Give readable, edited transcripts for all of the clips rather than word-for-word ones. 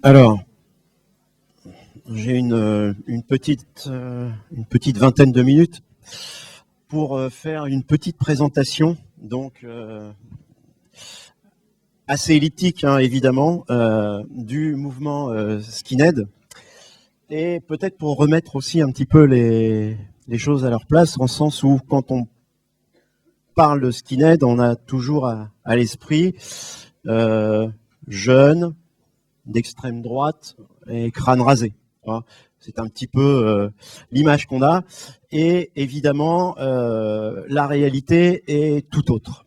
Alors, j'ai une petite vingtaine de minutes pour faire une petite présentation, donc assez elliptique évidemment, du mouvement skinhead, et peut-être pour remettre aussi un petit peu les choses à leur place, en sens où quand on parle de skinhead, on a toujours à l'esprit jeunes, d'extrême droite et crâne rasé. C'est un petit peu l'image qu'on a. Et évidemment, la réalité est tout autre.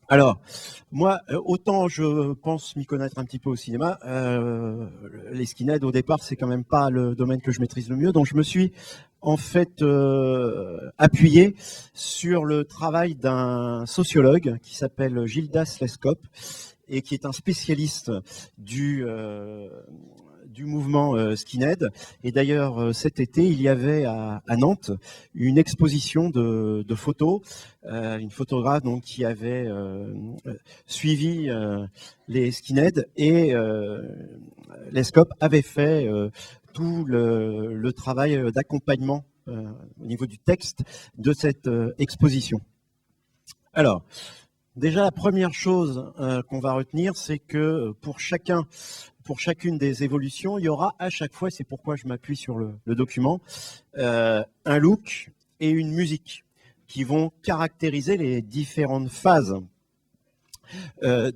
Alors, moi, autant je pense m'y connaître un petit peu au cinéma, les skinheads, au départ, c'est quand même pas le domaine que je maîtrise le mieux. Donc, je me suis en fait appuyé sur le travail d'un sociologue qui s'appelle Gildas Leskop, et qui est un spécialiste du mouvement skinhead. Et d'ailleurs, cet été, il y avait à Nantes une exposition de photos, une photographe donc, qui avait suivi les skinheads, et Lescope avait fait tout le travail d'accompagnement au niveau du texte de cette exposition. Alors, déjà, la première chose qu'on va retenir, c'est que pour chacune des évolutions, il y aura à chaque fois, c'est pourquoi je m'appuie sur le document, un look et une musique qui vont caractériser les différentes phases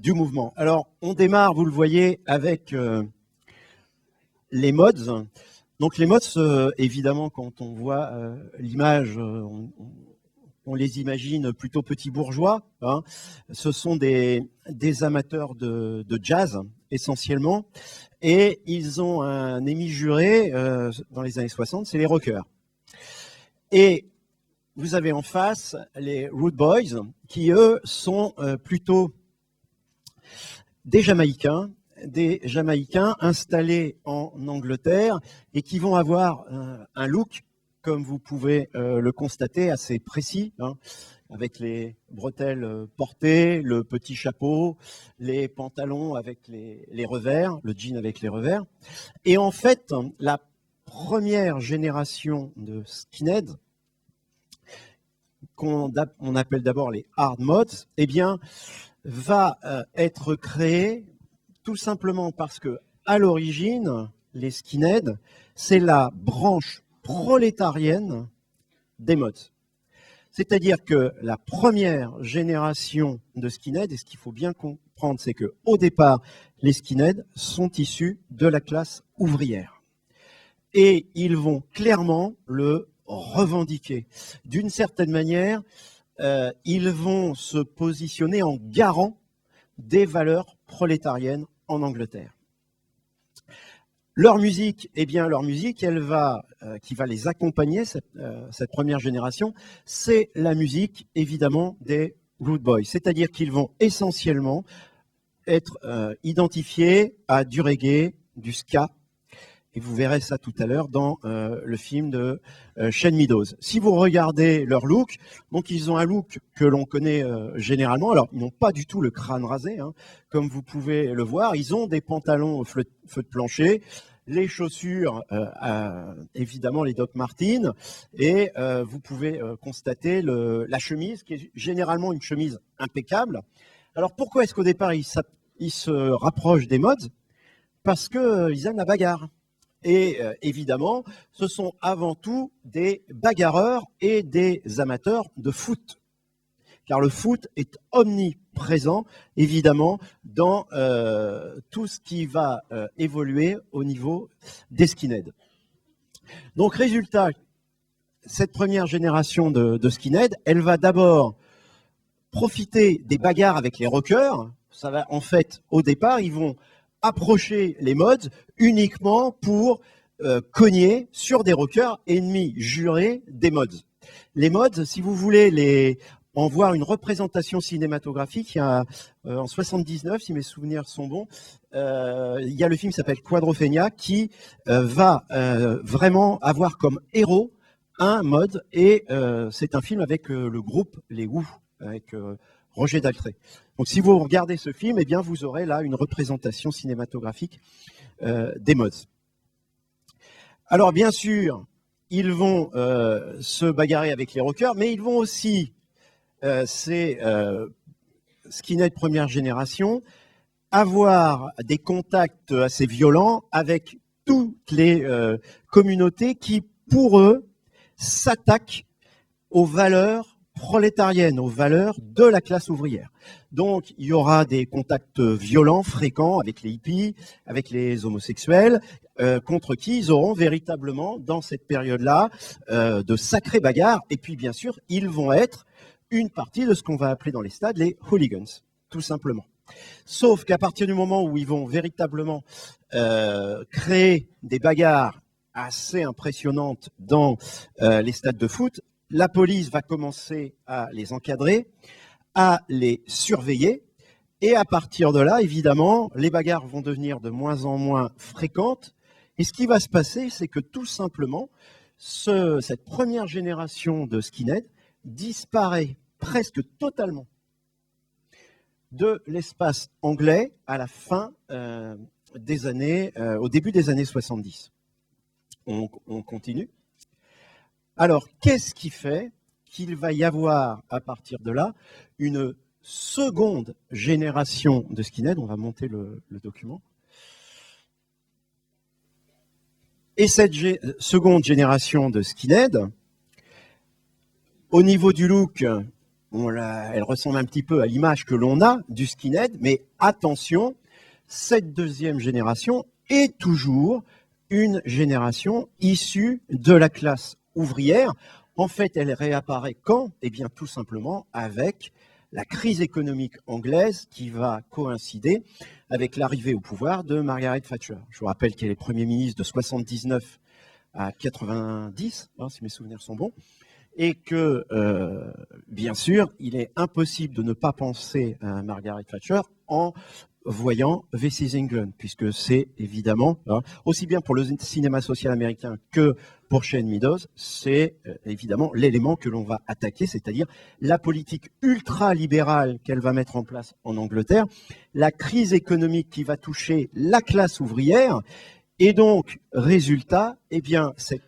du mouvement. Alors, on démarre, vous le voyez, avec les mods. Donc les mods, évidemment, quand on voit l'image, on les imagine plutôt petits bourgeois. Ce sont des amateurs de jazz, essentiellement. Et ils ont un ennemi juré dans les années 60, c'est les rockers. Et vous avez en face les Rude Boys, qui, eux, sont plutôt des Jamaïcains installés en Angleterre et qui vont avoir un look, comme vous pouvez le constater, assez précis, avec les bretelles portées, le petit chapeau, les pantalons avec les revers, le jean avec les revers. Et en fait, la première génération de skinheads, qu'on appelle d'abord les hard mods, eh bien, va être créée tout simplement parce que, à l'origine, les skinheads, c'est la branche prolétarienne des mods. C'est-à-dire que la première génération de skinheads, et ce qu'il faut bien comprendre, c'est qu'au départ, les skinheads sont issus de la classe ouvrière. Et ils vont clairement le revendiquer. D'une certaine manière, ils vont se positionner en garant des valeurs prolétariennes en Angleterre. Leur musique, eh bien, leur musique, qui va les accompagner, cette première génération, c'est la musique, évidemment, des Rude Boys. C'est-à-dire qu'ils vont essentiellement être identifiés à du reggae, du ska, et vous verrez ça tout à l'heure dans le film de Shane Meadows. Si vous regardez leur look, donc ils ont un look que l'on connaît généralement. Alors, ils n'ont pas du tout le crâne rasé, comme vous pouvez le voir. Ils ont des pantalons au feu de plancher, les chaussures, évidemment les Doc Martens, et vous pouvez constater la chemise, qui est généralement une chemise impeccable. Alors, pourquoi est-ce qu'au départ, ils se rapprochent des mods? Parce qu'ils aiment la bagarre. Et évidemment, ce sont avant tout des bagarreurs et des amateurs de foot. Car le foot est omniprésent, évidemment, dans tout ce qui va évoluer au niveau des skinheads. Donc, résultat, cette première génération de skinheads, elle va d'abord profiter des bagarres avec les rockers. Ça va, en fait, au départ, ils vont approcher les mods uniquement pour cogner sur des rockers ennemis jurés des mods. Les mods, si vous voulez en voir une représentation cinématographique, il y a, en 79, si mes souvenirs sont bons, il y a le film qui s'appelle Quadrophenia, qui va vraiment avoir comme héros un mod, et c'est un film avec le groupe Les Who, avec Roger Daltrey. Donc si vous regardez ce film, eh bien, vous aurez là une représentation cinématographique des mods. Alors bien sûr, ils vont se bagarrer avec les rockers, mais ils vont aussi, ces skinheads première génération, avoir des contacts assez violents avec toutes les communautés qui, pour eux, s'attaquent aux valeurs prolétariennes, aux valeurs de la classe ouvrière. Donc, il y aura des contacts violents, fréquents, avec les hippies, avec les homosexuels, contre qui ils auront véritablement, dans cette période-là, de sacrées bagarres. Et puis, bien sûr, ils vont être une partie de ce qu'on va appeler dans les stades les hooligans, tout simplement. Sauf qu'à partir du moment où ils vont véritablement créer des bagarres assez impressionnantes dans les stades de foot, la police va commencer à les encadrer, à les surveiller, et à partir de là, évidemment, les bagarres vont devenir de moins en moins fréquentes, et ce qui va se passer, c'est que tout simplement, cette première génération de skinheads disparaît presque totalement de l'espace anglais à la fin des années, au début des années 70. On continue. Alors, qu'est-ce qui fait qu'il va y avoir, à partir de là, une seconde génération de skinheads? On va monter le document. Et cette seconde génération de skinheads, au niveau du look, elle ressemble un petit peu à l'image que l'on a du skinhead, mais attention, cette deuxième génération est toujours une génération issue de la classe ouvrière. En fait, elle réapparaît quand? Eh bien, tout simplement avec la crise économique anglaise qui va coïncider avec l'arrivée au pouvoir de Margaret Thatcher. Je vous rappelle qu'elle est Premier ministre de 79 à 90, si mes souvenirs sont bons. Et que, bien sûr, il est impossible de ne pas penser à Margaret Thatcher en voyant This is England, puisque c'est évidemment, aussi bien pour le cinéma social américain que pour Shane Meadows, c'est évidemment l'élément que l'on va attaquer, c'est-à-dire la politique ultra-libérale qu'elle va mettre en place en Angleterre, la crise économique qui va toucher la classe ouvrière, et donc, résultat, eh bien, c'est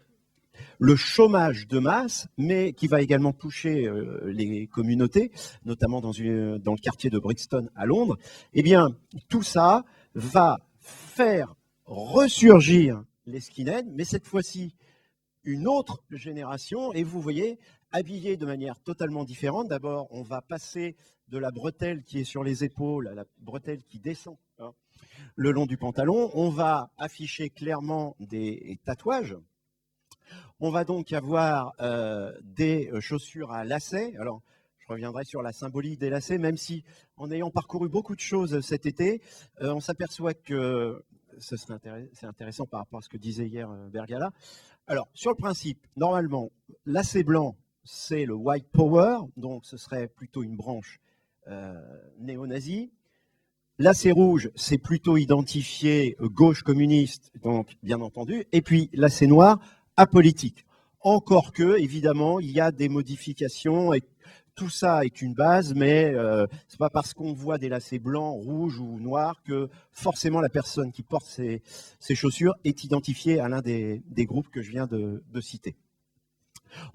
le chômage de masse, mais qui va également toucher les communautés, notamment dans le quartier de Brixton à Londres, eh bien, tout ça va faire ressurgir les skinheads, mais cette fois-ci, une autre génération, et vous voyez, habillés de manière totalement différente. D'abord, on va passer de la bretelle qui est sur les épaules à la bretelle qui descend le long du pantalon. On va afficher clairement des tatouages. On va donc avoir des chaussures à lacets. Alors, je reviendrai sur la symbolique des lacets, même si, en ayant parcouru beaucoup de choses cet été, on s'aperçoit que c'est intéressant par rapport à ce que disait hier Bergala. Alors, sur le principe, normalement, lacet blanc, c'est le white power, donc ce serait plutôt une branche néo-nazie. Lacet rouge, c'est plutôt identifié gauche communiste, donc bien entendu. Et puis, lacet noir, apolitique. Encore que, évidemment, il y a des modifications et tout ça est une base, mais c'est pas parce qu'on voit des lacets blancs, rouges ou noirs que forcément la personne qui porte ces chaussures est identifiée à l'un des groupes que je viens de citer.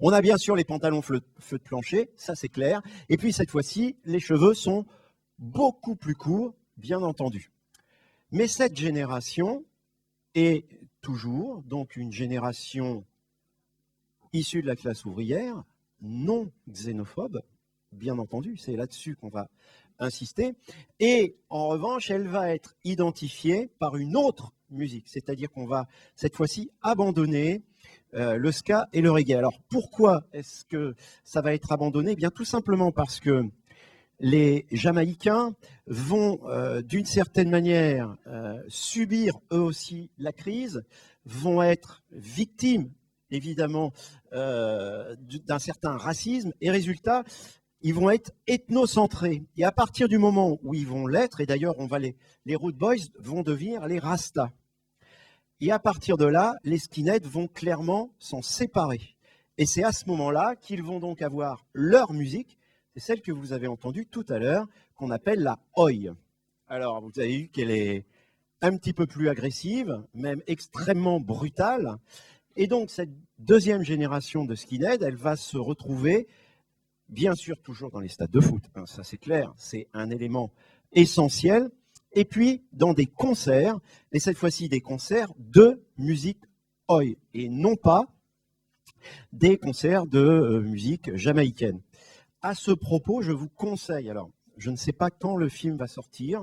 On a bien sûr les pantalons feu de plancher, ça c'est clair. Et puis cette fois-ci, les cheveux sont beaucoup plus courts, bien entendu. Mais cette génération est toujours donc une génération issue de la classe ouvrière, non xénophobe, bien entendu, c'est là-dessus qu'on va insister. Et en revanche, elle va être identifiée par une autre musique, c'est-à-dire qu'on va cette fois-ci abandonner le ska et le reggae. Alors pourquoi est-ce que ça va être abandonné? Eh bien tout simplement parce que les Jamaïcains vont, d'une certaine manière, subir eux aussi la crise, vont être victimes, évidemment, d'un certain racisme, et résultat, ils vont être ethnocentrés. Et à partir du moment où ils vont l'être, et d'ailleurs, les Rude Boys vont devenir les Rastas. Et à partir de là, les skinheads vont clairement s'en séparer. Et c'est à ce moment-là qu'ils vont donc avoir leur musique, c'est celle que vous avez entendue tout à l'heure, qu'on appelle la Oi. Alors, vous avez vu qu'elle est un petit peu plus agressive, même extrêmement brutale. Et donc, cette deuxième génération de skinhead, elle va se retrouver, bien sûr, toujours dans les stades de foot, hein, ça c'est clair, c'est un élément essentiel, et puis dans des concerts, et cette fois-ci des concerts de musique oi, et non pas des concerts de musique jamaïcaine. À ce propos, je vous conseille, alors je ne sais pas quand le film va sortir,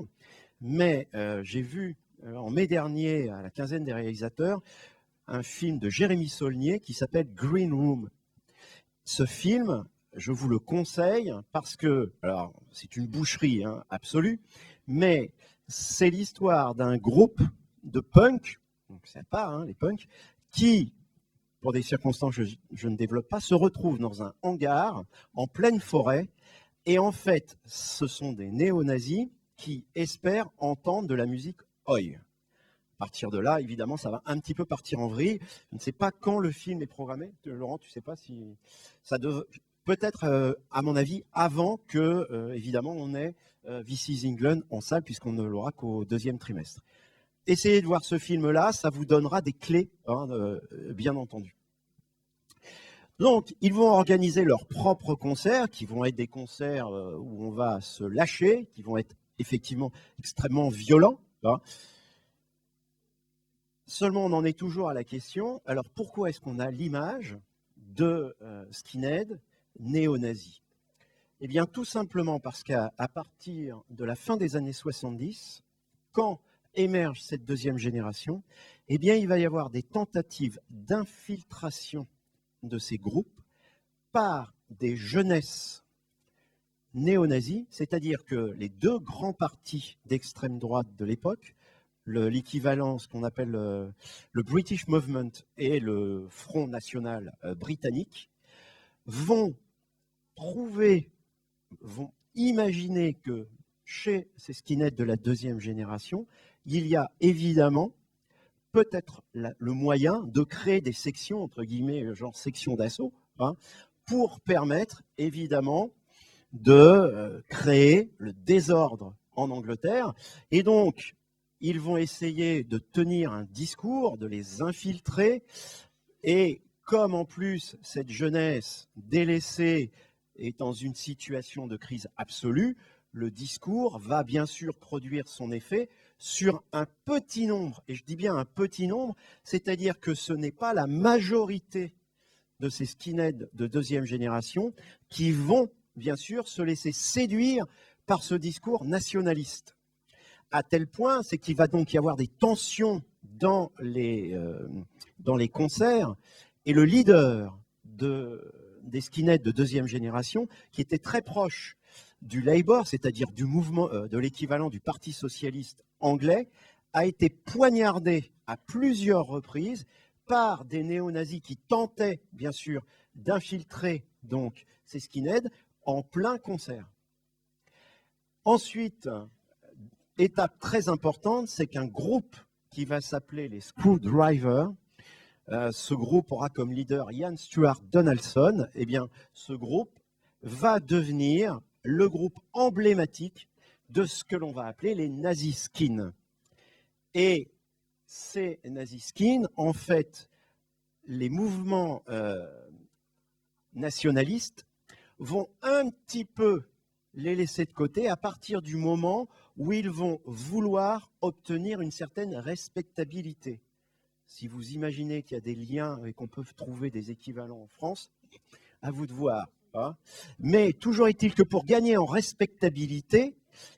mais j'ai vu en mai dernier, à la quinzaine des réalisateurs, un film de Jérémy Saulnier qui s'appelle Green Room. Ce film, je vous le conseille parce que, alors c'est une boucherie hein, absolue, mais c'est l'histoire d'un groupe de punk, donc c'est pas hein, les punks, qui, pour des circonstances que je ne développe pas, se retrouvent dans un hangar en pleine forêt. Et en fait, ce sont des néo-nazis qui espèrent entendre de la musique oi. À partir de là, évidemment, ça va un petit peu partir en vrille. Je ne sais pas quand le film est programmé. Laurent, tu ne sais pas si ça devrait peut-être, à mon avis, avant que, évidemment, on ait This Is England en salle, puisqu'on ne l'aura qu'au deuxième trimestre. Essayez de voir ce film-là, ça vous donnera des clés, hein, bien entendu. Donc, ils vont organiser leurs propres concerts, qui vont être des concerts où on va se lâcher, qui vont être effectivement extrêmement violents. Hein. Seulement, on en est toujours à la question, alors pourquoi est-ce qu'on a l'image de skinhead néo-nazi? Eh bien, tout simplement parce qu'à partir de la fin des années 70, quand émerge cette deuxième génération, eh bien, il va y avoir des tentatives d'infiltration de ces groupes par des jeunesses néo-nazis, c'est-à-dire que les deux grands partis d'extrême droite de l'époque, l'équivalent, ce qu'on appelle le British Movement et le Front National britannique, vont imaginer que chez ces skinheads de la deuxième génération, il y a évidemment peut-être le moyen de créer des sections, entre guillemets, genre sections d'assaut, hein, pour permettre évidemment de créer le désordre en Angleterre. Et donc, ils vont essayer de tenir un discours, de les infiltrer. Et comme en plus, cette jeunesse délaissée est dans une situation de crise absolue, le discours va bien sûr produire son effet sur un petit nombre, et je dis bien un petit nombre, c'est-à-dire que ce n'est pas la majorité de ces skinheads de deuxième génération qui vont bien sûr se laisser séduire par ce discours nationaliste. À tel point, c'est qu'il va donc y avoir des tensions dans les concerts, et le leader des skinheads de deuxième génération, qui était très proche du Labour, c'est-à-dire du mouvement, de l'équivalent du Parti socialiste anglais, a été poignardé à plusieurs reprises par des néo-nazis qui tentaient, bien sûr, d'infiltrer donc ces skinheads en plein concert. Ensuite, étape très importante, c'est qu'un groupe qui va s'appeler les Screwdrivers, ce groupe aura comme leader Ian Stuart Donaldson, eh bien, ce groupe va devenir le groupe emblématique de ce que l'on va appeler les nazi-skins. Et ces nazi-skins, en fait, les mouvements nationalistes vont un petit peu les laisser de côté à partir du moment où ils vont vouloir obtenir une certaine respectabilité. Si vous imaginez qu'il y a des liens et qu'on peut trouver des équivalents en France, à vous de voir. Hein. Mais toujours est-il que pour gagner en respectabilité,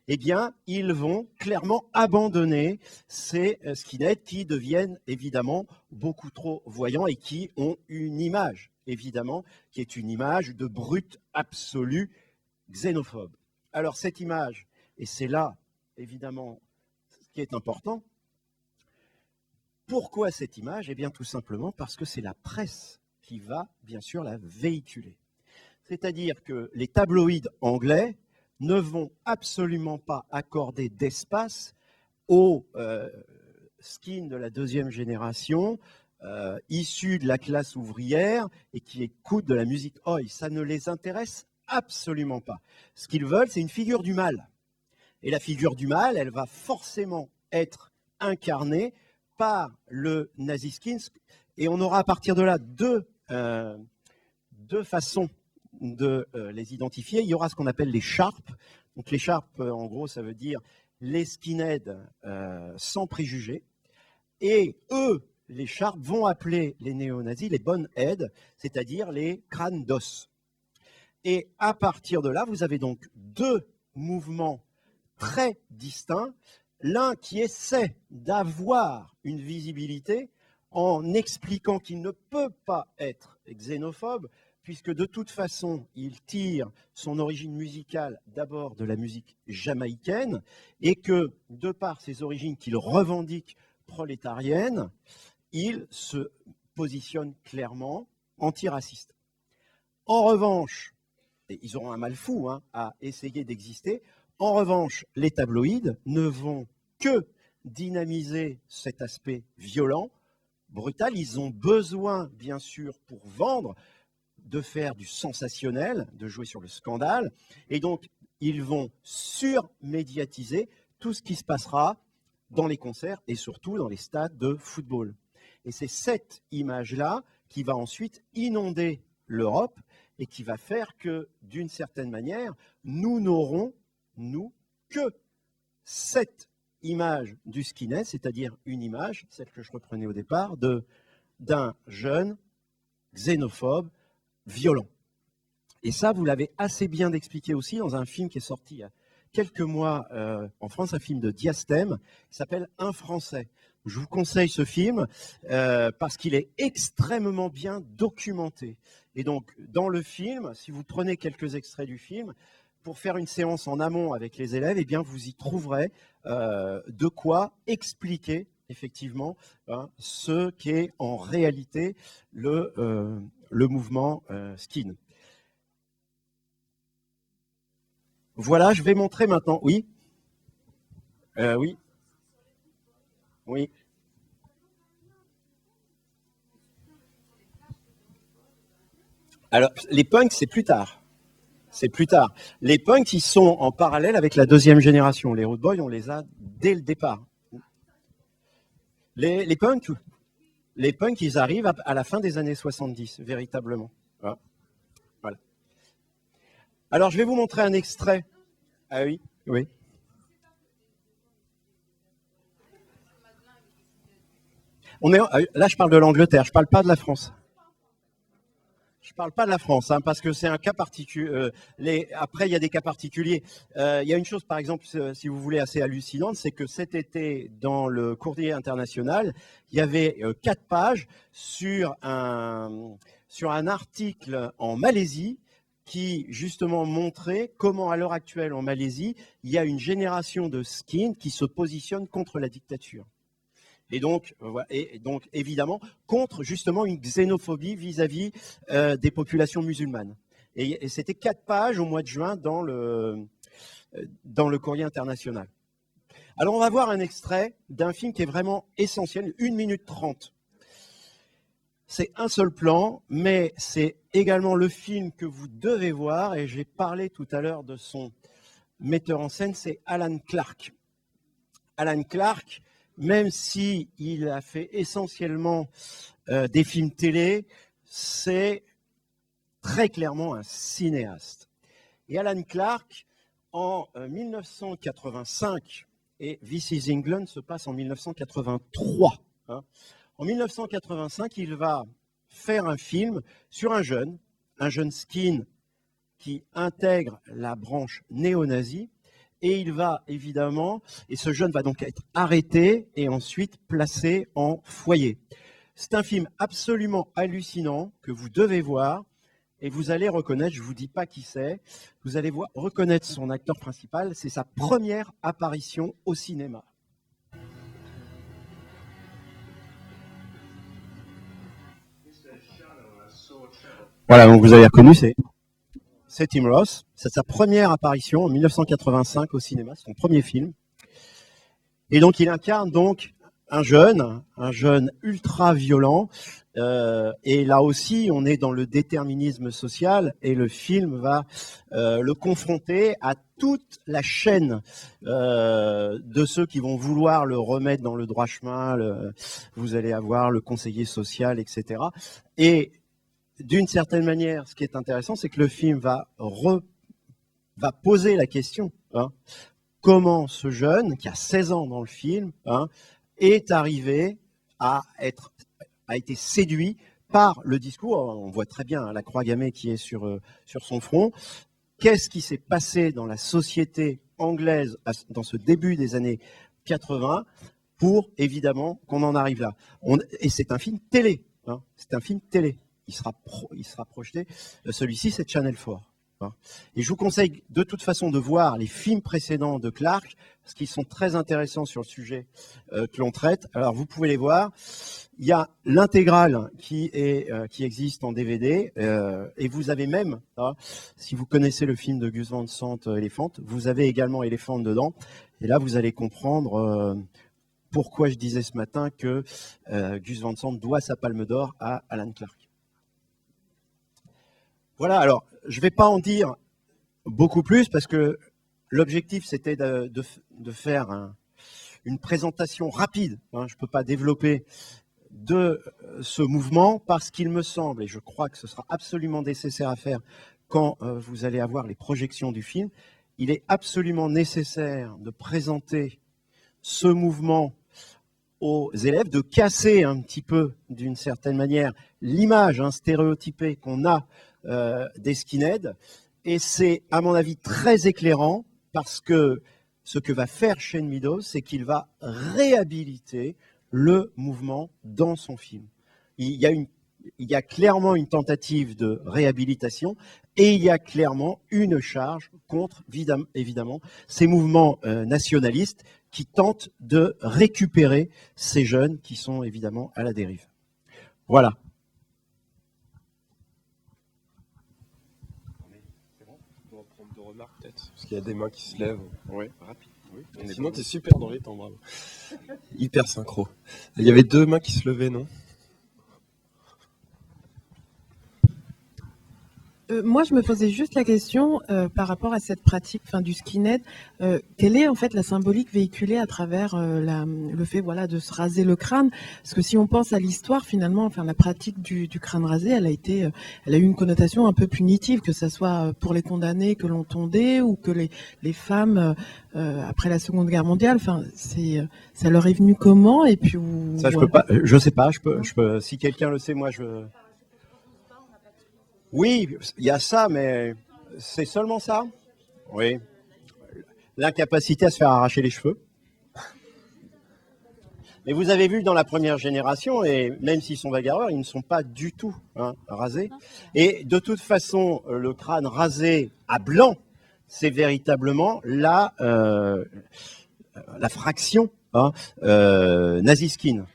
eh bien, ils vont clairement abandonner ces skinheads qui deviennent évidemment beaucoup trop voyants et qui ont une image, évidemment, qui est une image de brute absolue xénophobe. Alors cette image, et c'est là, évidemment, ce qui est important, pourquoi cette image? Eh bien, tout simplement parce que c'est la presse qui va, bien sûr, la véhiculer. C'est-à-dire que les tabloïds anglais ne vont absolument pas accorder d'espace aux skins de la deuxième génération, issus de la classe ouvrière et qui écoutent de la musique oi. Ça ne les intéresse absolument pas. Ce qu'ils veulent, c'est une figure du mal. Et la figure du mal, elle va forcément être incarné par le Nazi Skins. Et on aura à partir de là deux façons de les identifier. Il y aura ce qu'on appelle les Sharp. Donc les Sharp, en gros, ça veut dire les skinheads sans préjugés. Et eux, les Sharp, vont appeler les néo-nazis les boneheads, c'est-à-dire les crânes d'os. Et à partir de là, vous avez donc deux mouvements très distincts. L'un qui essaie d'avoir une visibilité en expliquant qu'il ne peut pas être xénophobe, puisque de toute façon, il tire son origine musicale d'abord de la musique jamaïcaine, et que, de par ses origines qu'il revendique prolétariennes, il se positionne clairement antiraciste. En revanche, et ils auront un mal fou à essayer d'exister, en revanche, les tabloïds ne vont que dynamiser cet aspect violent, brutal. Ils ont besoin, bien sûr, pour vendre, de faire du sensationnel, de jouer sur le scandale. Et donc, ils vont surmédiatiser tout ce qui se passera dans les concerts et surtout dans les stades de football. Et c'est cette image-là qui va ensuite inonder l'Europe et qui va faire que, d'une certaine manière, nous n'aurons, nous, que cette image du skinhead, c'est-à-dire une image, celle que je reprenais au départ, d'un jeune xénophobe violent. Et ça, vous l'avez assez bien expliqué aussi dans un film qui est sorti il y a quelques mois en France, un film de Diastème, qui s'appelle Un Français. Je vous conseille ce film parce qu'il est extrêmement bien documenté. Et donc, dans le film, si vous prenez quelques extraits du film, pour faire une séance en amont avec les élèves, eh bien, vous y trouverez de quoi expliquer effectivement ce qu'est en réalité le mouvement skin. Voilà, je vais montrer maintenant. Oui, oui, oui. Alors, les punks, c'est plus tard. C'est plus tard. Les punks, ils sont en parallèle avec la deuxième génération. Les road boys, on les a dès le départ. Les punks, ils arrivent à la fin des années 70, véritablement. Voilà. Alors, je vais vous montrer un extrait. Ah oui, oui. Là, je parle de l'Angleterre, je ne parle pas de la France. Je ne parle pas de la France, parce que c'est un cas particulier. Après, il y a des cas particuliers. Il y a une chose, par exemple, si vous voulez, assez hallucinante, c'est que cet été, dans le Courrier international, il y avait 4 pages sur un article en Malaisie qui, justement, montrait comment, à l'heure actuelle, en Malaisie, il y a une génération de skins qui se positionne contre la dictature. Et donc, évidemment, contre justement une xénophobie vis-à-vis des populations musulmanes. Et c'était 4 pages au mois de juin dans le Courrier international. Alors, on va voir un extrait d'un film qui est vraiment essentiel, 1 minute 30. C'est un seul plan, mais c'est également le film que vous devez voir, et j'ai parlé tout à l'heure de son metteur en scène, c'est Alan Clark. Alan Clark, même s'il a fait essentiellement des films télé, c'est très clairement un cinéaste. Et Alan Clark, en 1985, et This is England se passe en 1983. En 1985, il va faire un film sur un jeune skin qui intègre la branche néo-nazie. Et il va évidemment, et ce jeune va donc être arrêté et ensuite placé en foyer. C'est un film absolument hallucinant que vous devez voir et vous allez reconnaître, je ne vous dis pas qui c'est, vous allez reconnaître son acteur principal, c'est sa première apparition au cinéma. Voilà, donc vous avez reconnu, c'est Tim Roth. C'est sa première apparition en 1985 au cinéma, c'est son premier film. Et donc il incarne donc un jeune ultra violent. Et là aussi, on est dans le déterminisme social et le film va le confronter à toute la chaîne de ceux qui vont vouloir le remettre dans le droit chemin. Vous allez avoir le conseiller social, etc. Et d'une certaine manière, ce qui est intéressant, c'est que le film va poser la question, hein, comment ce jeune, qui a 16 ans dans le film, hein, est arrivé a été séduit par le discours. On voit très bien, hein, la croix gammée qui est sur son front. Qu'est-ce qui s'est passé dans la société anglaise dans ce début des années 80 pour, évidemment, qu'on en arrive là. Et c'est un film télé. Hein, c'est un film télé. Il sera projeté. Celui-ci, c'est Channel 4. Hein. Et je vous conseille de toute façon de voir les films précédents de Clarke, parce qu'ils sont très intéressants sur le sujet que l'on traite. Alors, vous pouvez les voir. Il y a l'intégrale qui existe en DVD, et vous avez même, hein, si vous connaissez le film de Gus Van Sant, Elephant, vous avez également Elephant dedans. Et là, vous allez comprendre pourquoi je disais ce matin que Gus Van Sant doit sa palme d'or à Alan Clarke. Voilà, alors, je ne vais pas en dire beaucoup plus, parce que l'objectif, c'était de faire une présentation rapide. Hein, je ne peux pas développer de ce mouvement, parce qu'il me semble, et je crois que ce sera absolument nécessaire à faire quand vous allez avoir les projections du film, il est absolument nécessaire de présenter ce mouvement aux élèves, de casser un petit peu, d'une certaine manière, l'image stéréotypée qu'on a des skinheads. Et c'est, à mon avis, très éclairant, parce que ce que va faire Shane Meadows, c'est qu'il va réhabiliter le mouvement dans son film. Il y a clairement une tentative de réhabilitation, et il y a clairement une charge contre, évidemment, ces mouvements nationalistes qui tentent de récupérer ces jeunes qui sont évidemment à la dérive. Voilà. C'est bon ? On va prendre 2 remarques peut-être, parce qu'il y a des mains qui se lèvent. Oui, rapide. Oui. Sinon, t'es super dans les temps, bravo. Hyper synchro. Il y avait 2 mains qui se levaient, non ? Moi, je me posais juste la question par rapport à cette pratique du skinhead. Quelle est en fait la symbolique véhiculée à travers le fait de se raser le crâne? Parce que si on pense à l'histoire, finalement, la pratique du crâne rasé, elle a eu une connotation un peu punitive, que ce soit pour les condamnés que l'on tondait ou que les femmes après la Seconde Guerre mondiale. Ça leur est venu comment? Et puis ça, je peux pas. Je sais pas. Je peux. Si quelqu'un le sait, moi je. Oui, il y a ça, mais c'est seulement ça. Oui. L'incapacité à se faire arracher les cheveux. Mais vous avez vu dans la première génération, et même s'ils sont bagarreurs, ils ne sont pas du tout rasés. Et de toute façon, le crâne rasé à blanc, c'est véritablement la fraction nazi-skin.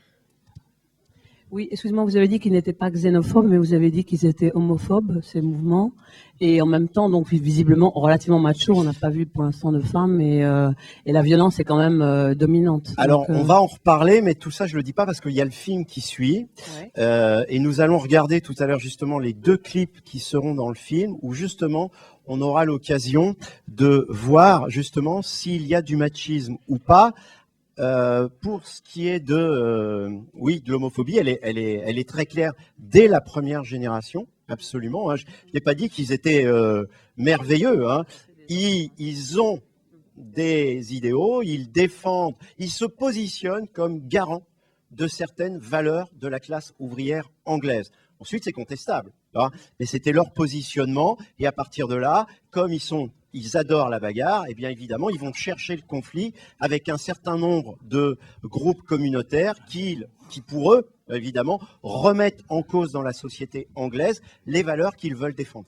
Oui, excusez-moi, vous avez dit qu'ils n'étaient pas xénophobes, mais vous avez dit qu'ils étaient homophobes, ces mouvements. Et en même temps, donc visiblement relativement macho, on n'a pas vu pour l'instant de femmes, et la violence est quand même dominante. Alors, on va en reparler, mais tout ça, je ne le dis pas parce qu'il y a le film qui suit. Ouais. Et nous allons regarder tout à l'heure justement les 2 clips qui seront dans le film, où justement, on aura l'occasion de voir justement s'il y a du machisme ou pas. Pour ce qui est de l'homophobie, elle est très claire dès la première génération, absolument. Hein. Je n'ai pas dit qu'ils étaient merveilleux. Hein. Ils ont des idéaux, ils défendent, ils se positionnent comme garants de certaines valeurs de la classe ouvrière anglaise. Ensuite, c'est contestable, hein, mais c'était leur positionnement. Et à partir de là, comme ils adorent la bagarre, et bien évidemment, ils vont chercher le conflit avec un certain nombre de groupes communautaires qui pour eux, évidemment, remettent en cause dans la société anglaise les valeurs qu'ils veulent défendre.